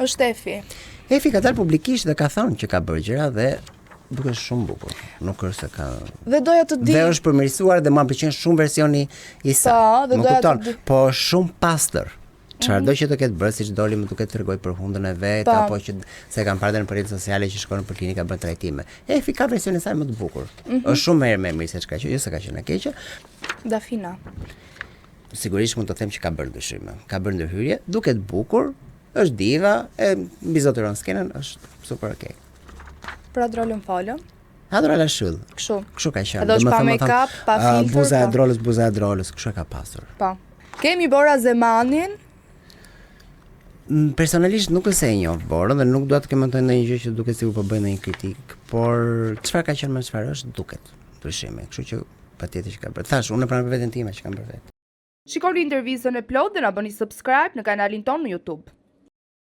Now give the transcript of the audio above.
është Efi. Efi ka dalë publikisht dhe ka thënë që ka bërë gjëra dhe duke shumë bukur. Nuk është se ka. Dhe doja të di. Dhe është përmirësuar dhe më pëlqen shumë versioni i saj. Po, dhe doja të di. Po shumë pastër. Çfarëdo që të ketë bërë, siç doli më duket tregoj për hundën e vet, apo që se kanë parë në rrjetet sociale që shkon në klinika bën trajtime. Efi ka versionin e saj më të bukur. Është shumë më mirë se çka që jo se ka qenë e keqe. Dafina. Sigurisht mund të them që ka bërë ndryshime. Ka bërë ndërhyrje, duket bukur, është diva, e mbizoteron skenën, është super okay. Për atë rolën folëm? Atë rola shyll. Kështu ka qenë. Edhe është pa make-up, pa filtr. Buza e drolës, kështu e ka pasur. Po. Kemi Bora Zemanin. Personalisht nuk e njoh Borën dhe nuk dua të komentoj ndonjë gjë që duket sikur po bëj ndonjë kritik, por çfarë ka qenë më çfarë është duket ndryshime. Kështu që patjetër që ka bërë. Thash, unë pranë veten time që kam bërë vetë. Shikoni intervistën e plot dhe na bëni subscribe në kanalin tonë në YouTube.